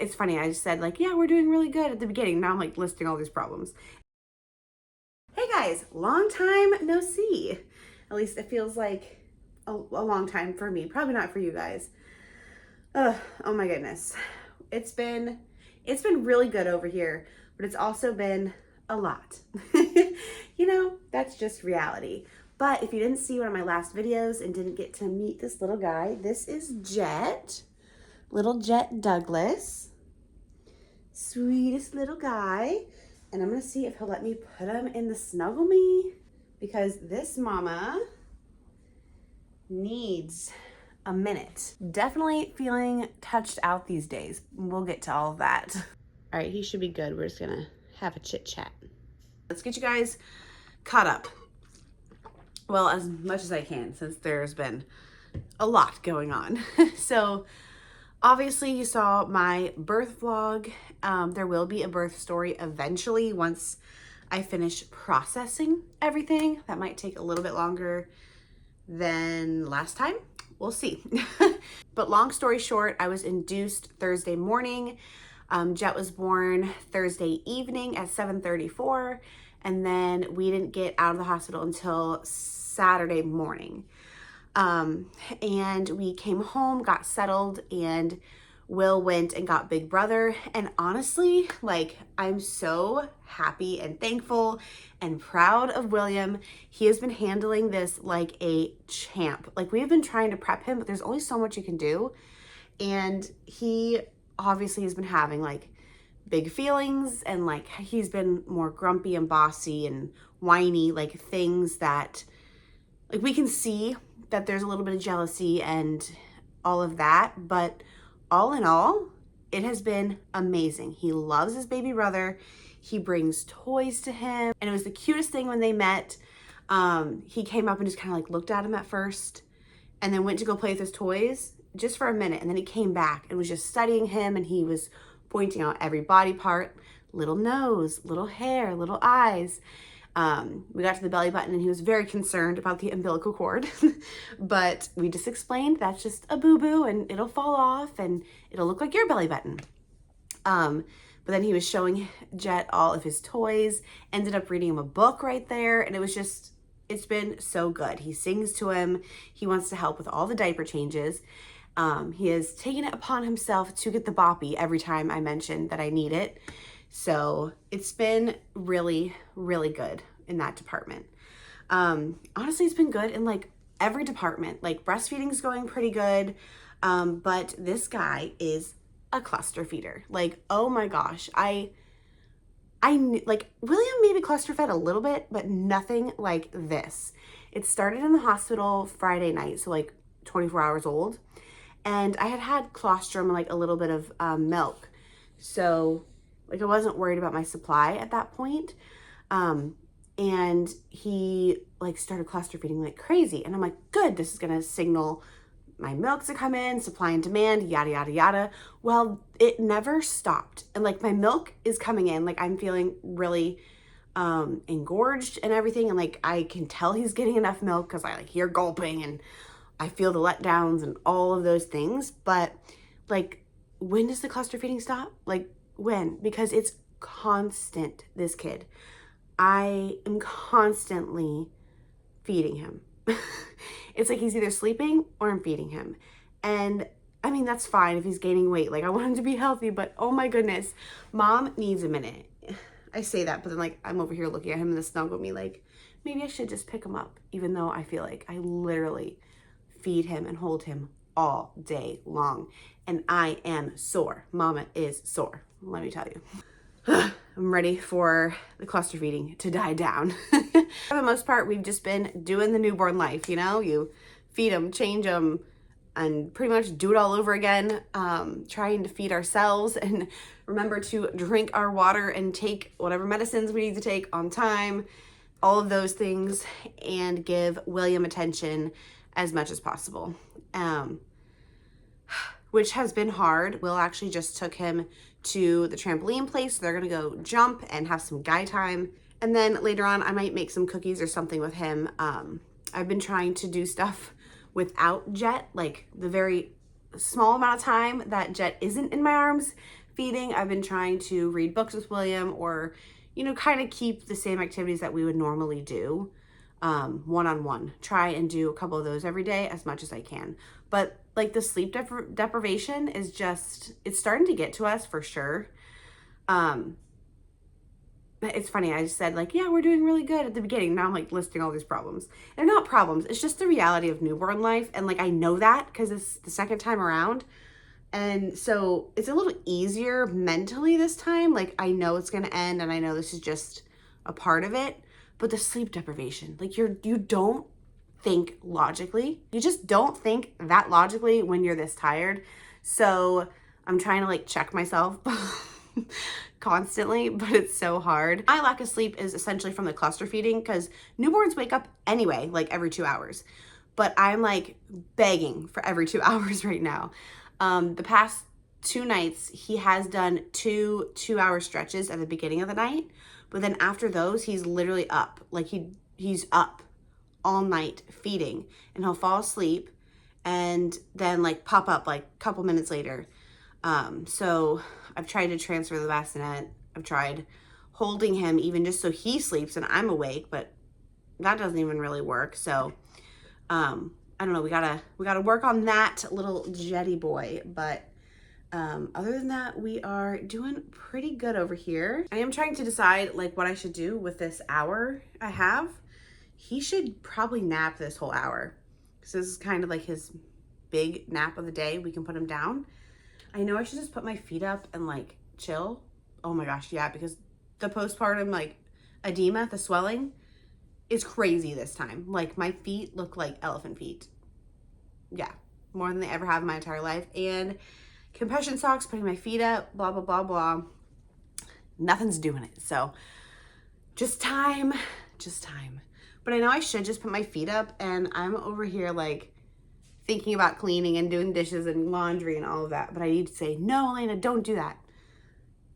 it's funny. I just said like, yeah, we're doing really good at the beginning. Now I'm like listing all these problems. Hey guys, long time no see. At least it feels like a long time for me. Probably not for you guys. Oh my goodness. It's been really good over here, but it's also been a lot. You know, that's just reality. But if you didn't see one of my last videos and didn't get to meet this little guy, this is Jet. Little Jet Douglas. Sweetest little guy. And I'm gonna see if he'll let me put him in the Snuggle Me, because this mama needs a minute. Definitely feeling touched out these days. We'll get to all of that. All right, he should be good. We're just gonna have a chit chat. Let's get you guys caught up. Well, as much as I can, since there's been a lot going on. So obviously you saw my birth vlog. There will be a birth story eventually once I finish processing everything. That might take a little bit longer than last time. We'll see. But long story short, I was induced Thursday morning. Jet was born Thursday evening at 7:34, and then we didn't get out of the hospital until Saturday morning. And we came home, got settled, and Will went and got Big Brother. And honestly, like, I'm so happy and thankful and proud of William. He has been handling this like a champ. Like, we've been trying to prep him, but there's only so much you can do. And he obviously has been having like big feelings, and like he's been more grumpy and bossy and whiny, like things that like we can see that there's a little bit of jealousy and all of that. But all in all, it has been amazing. He loves his baby brother. He brings toys to him. And it was the cutest thing when they met. He came up and just kind of like looked at him at first and then went to go play with his toys just for a minute. And then he came back and was just studying him, and he was pointing out every body part, little nose, little hair, little eyes. We got to the belly button and he was very concerned about the umbilical cord, but we just explained that's just a boo-boo and it'll fall off and it'll look like your belly button. But then he was showing Jet all of his toys, ended up reading him a book right there. And it was just, it's been so good. He sings to him. He wants to help with all the diaper changes. He has taken it upon himself to get the boppy every time I mention that I need it. So it's been really, really good in that department. Honestly, it's been good in like every department. Like breastfeeding is going pretty good. But this guy is a cluster feeder. Like, oh my gosh. I like William maybe cluster fed a little bit, but nothing like this. It started in the hospital Friday night. So like 24 hours old. And I had colostrum and like a little bit of milk. So like I wasn't worried about my supply at that point. And he like started cluster feeding like crazy. And I'm like, good, this is gonna signal my milk to come in, supply and demand, yada, yada, yada. Well, it never stopped. And like my milk is coming in, like I'm feeling really engorged and everything. And like, I can tell he's getting enough milk because I like hear gulping and I feel the letdowns and all of those things. But like, when does the cluster feeding stop? Like when? Because it's constant, this kid. I am constantly feeding him. It's like he's either sleeping or I'm feeding him. And I mean, that's fine if he's gaining weight. Like I want him to be healthy, but oh my goodness, mom needs a minute. I say that, but then like I'm over here looking at him in the Snuggle Me like, maybe I should just pick him up, even though I feel like I literally feed him and hold him all day long. And I am sore. Mama is sore, let me tell you. I'm ready for the cluster feeding to die down. For the most part, we've just been doing the newborn life, you know? You feed them, change them, and pretty much do it all over again. Trying to feed ourselves and remember to drink our water and take whatever medicines we need to take on time. All of those things, and give William attention as much as possible. Which has been hard. Will actually just took him to the trampoline place. So they're gonna go jump and have some guy time. And then later on, I might make some cookies or something with him. I've been trying to do stuff without Jet, like the very small amount of time that Jet isn't in my arms feeding, I've been trying to read books with William, or, you know, kind of keep the same activities that we would normally do one-on-one. Try and do a couple of those every day as much as I can. But like the sleep deprivation is just, it's starting to get to us for sure. It's funny, I just said like, yeah, we're doing really good at the beginning. Now I'm like listing all these problems. They're not problems. It's just the reality of newborn life. And like, I know that because it's the second time around. And so it's a little easier mentally this time. Like, I know it's going to end and I know this is just a part of it. But the sleep deprivation, like you don't think logically. You just don't think that logically when you're this tired. So I'm trying to like check myself constantly, but it's so hard. My lack of sleep is essentially from the cluster feeding, because newborns wake up anyway, like every 2 hours. But I'm like begging for every 2 hours right now. The past 2 nights, he has done 2-hour stretches at the beginning of the night. But then after those, he's literally up. Like he's up all night feeding, and he'll fall asleep and then like pop up like a couple minutes later. So I've tried to transfer the bassinet. I've tried holding him even just so he sleeps and I'm awake, but that doesn't even really work. So, I don't know. We gotta work on that little jetty boy, but other than that, we are doing pretty good over here. I am trying to decide like what I should do with this hour I have. He should probably nap this whole hour, because this is kind of like his big nap of the day. We can put him down. I know I should just put my feet up and like chill. Oh my gosh, yeah, because the postpartum like edema, the swelling is crazy this time. Like my feet look like elephant feet. Yeah, more than they ever have in my entire life. And compression socks, putting my feet up, blah, blah, blah, blah. Nothing's doing it. So just time. But I know I should just put my feet up, and I'm over here like thinking about cleaning and doing dishes and laundry and all of that. But I need to say, no, Elena, don't do that.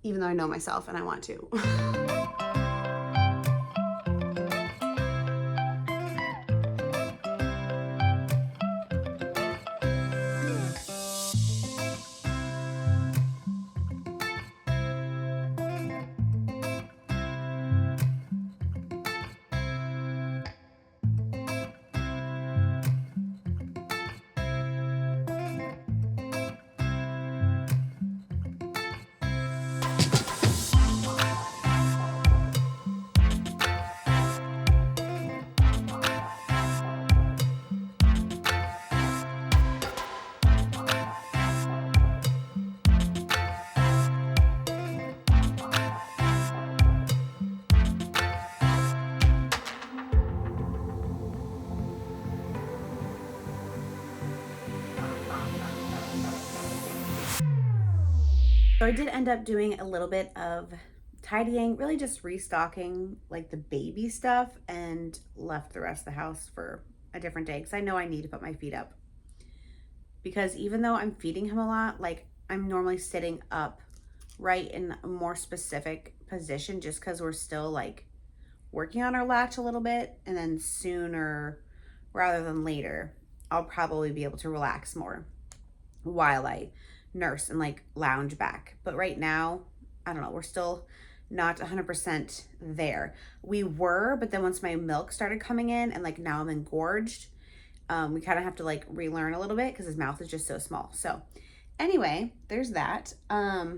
Even though I know myself and I want to. So I did end up doing a little bit of tidying, really just restocking like the baby stuff, and left the rest of the house for a different day, because I know I need to put my feet up. Because even though I'm feeding him a lot, like I'm normally sitting up right in a more specific position, just because we're still like working on our latch a little bit, and then sooner rather than later, I'll probably be able to relax more while I nurse and like lounge back. But right now, I don't know, we're still not 100% there. We were, but then once my milk started coming in and like now I'm engorged, we kind of have to like relearn a little bit because his mouth is just so small. So anyway, there's that. But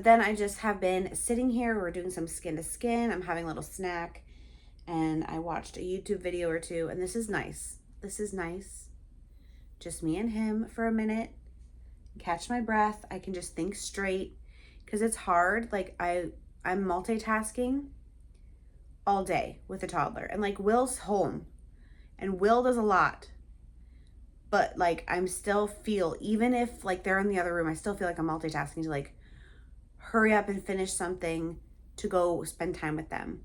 then I just have been sitting here. We're doing some skin to skin. I'm having a little snack, and I watched a YouTube video or two, and this is nice. This is nice. Just me and him for a minute, catch my breath. I can just think straight, because it's hard. Like I'm multitasking all day with a toddler, and like Will's home and Will does a lot, but like I'm still feel, even if like they're in the other room, I still feel like I'm multitasking to like hurry up and finish something to go spend time with them.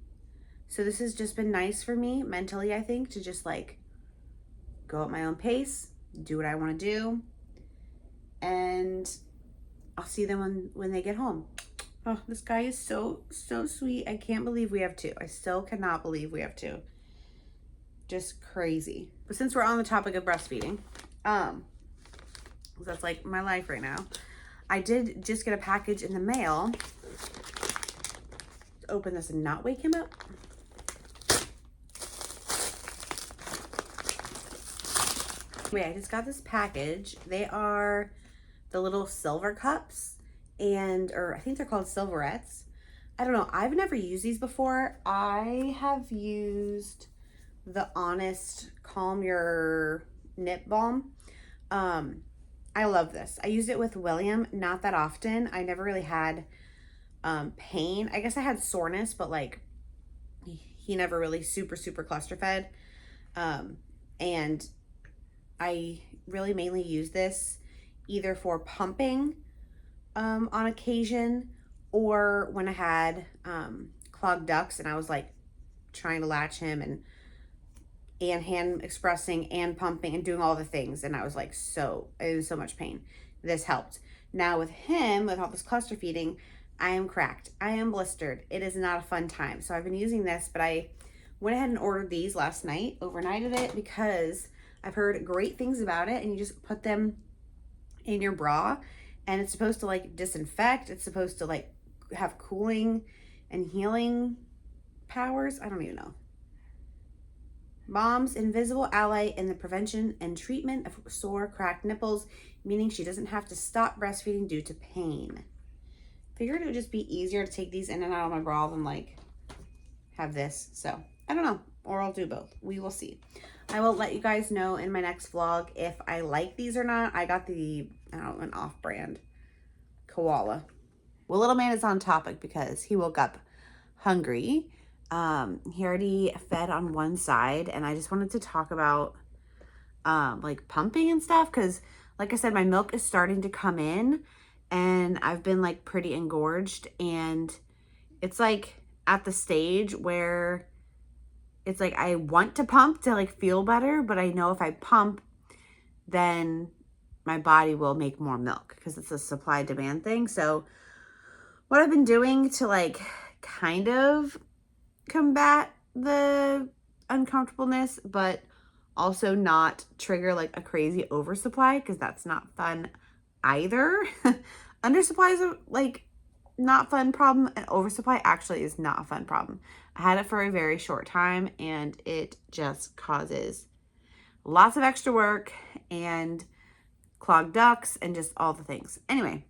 So this has just been nice for me mentally, I think, to just like go at my own pace, do what I want to do, and I'll see them when they get home. Oh, this guy is so sweet. I can't believe we have 2. I still cannot believe we have 2. Just crazy. But since we're on the topic of breastfeeding, that's like my life right now, I did just get a package in the mail. Let's open this and not wake him up. Wait, I just got this package. They are the little silver cups, or I think they're called silverettes. I don't know. I've never used these before. I have used the Honest Calm Your Nip Balm. I love this. I used it with William, not that often. I never really had pain. I guess I had soreness, but like he never really super cluster fed. And I really mainly use this either for pumping on occasion, or when I had clogged ducts and I was like trying to latch him and hand expressing and pumping and doing all the things, and I was like it was so much pain. This helped. Now with him, with all this cluster feeding, I am cracked. I am blistered. It is not a fun time. So I've been using this, but I went ahead and ordered these last night, overnighted it, because I've heard great things about it, and you just put them in your bra, and it's supposed to like disinfect. It's supposed to like have cooling and healing powers. I don't even know. Mom's invisible ally in the prevention and treatment of sore, cracked nipples, meaning she doesn't have to stop breastfeeding due to pain. Figured it would just be easier to take these in and out of my bra than like have this. So I don't know, or I'll do both. We will see. I will let you guys know in my next vlog if I like these or not. I got the, I don't know, an off-brand koala. Well, little man is on topic because he woke up hungry. He already fed on one side, and I just wanted to talk about like pumping and stuff, because like I said, my milk is starting to come in, and I've been like pretty engorged, and it's like at the stage where it's like I want to pump to like feel better, but I know if I pump, then my body will make more milk because it's a supply demand thing. So what I've been doing to like kind of combat the uncomfortableness, but also not trigger like a crazy oversupply, because that's not fun either. Undersupply is a like not fun problem, and oversupply actually is not a fun problem. I had it for a very short time, and it just causes lots of extra work and clogged ducts and just all the things. Anyway,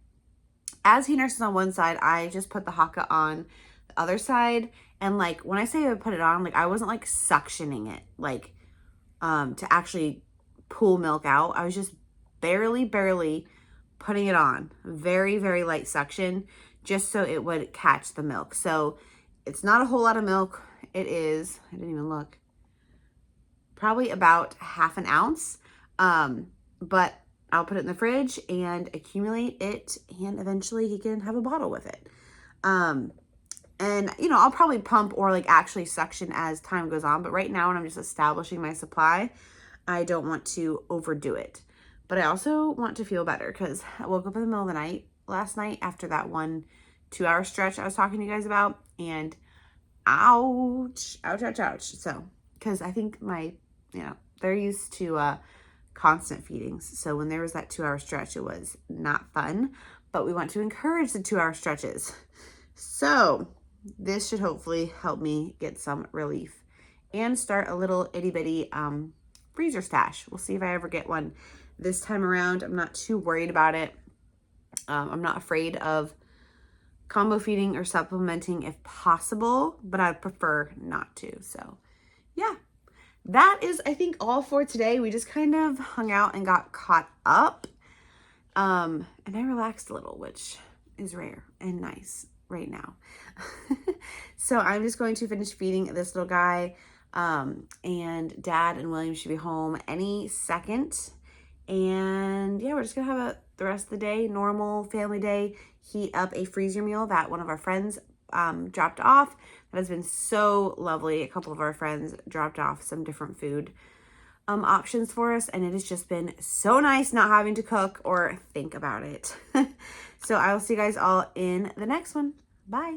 as he nurses on one side, I just put the Haka on the other side. And like when I say I put it on, like I wasn't like suctioning it like to actually pull milk out. I was just barely putting it on. Very light suction, just so it would catch the milk. So it's not a whole lot of milk. It is, I didn't even look, probably about half an ounce. But I'll put it in the fridge and accumulate it, and eventually he can have a bottle with it. And, you know, I'll probably pump or like actually suction as time goes on. But right now, when I'm just establishing my supply, I don't want to overdo it. But I also want to feel better, because I woke up in the middle of the night last night after that 1-2 hour stretch I was talking to you guys about. And ouch. So, because I think they're used to constant feedings. So when there was that 2 hour stretch, it was not fun. But we want to encourage the 2 hour stretches. So this should hopefully help me get some relief and start a little itty bitty freezer stash. We'll see if I ever get one this time around. I'm not too worried about it. I'm not afraid of combo feeding or supplementing if possible, but I'd prefer not to. So yeah, that is, I think, all for today. We just kind of hung out and got caught up. And I relaxed a little, which is rare and nice right now. So I'm just going to finish feeding this little guy. And Dad and William should be home any second. And yeah, we're just gonna have the rest of the day, normal family day, heat up a freezer meal that one of our friends dropped off. That has been so lovely. A couple of our friends dropped off some different food options for us, and it has just been so nice not having to cook or think about it. So I will see you guys all in the next one. Bye.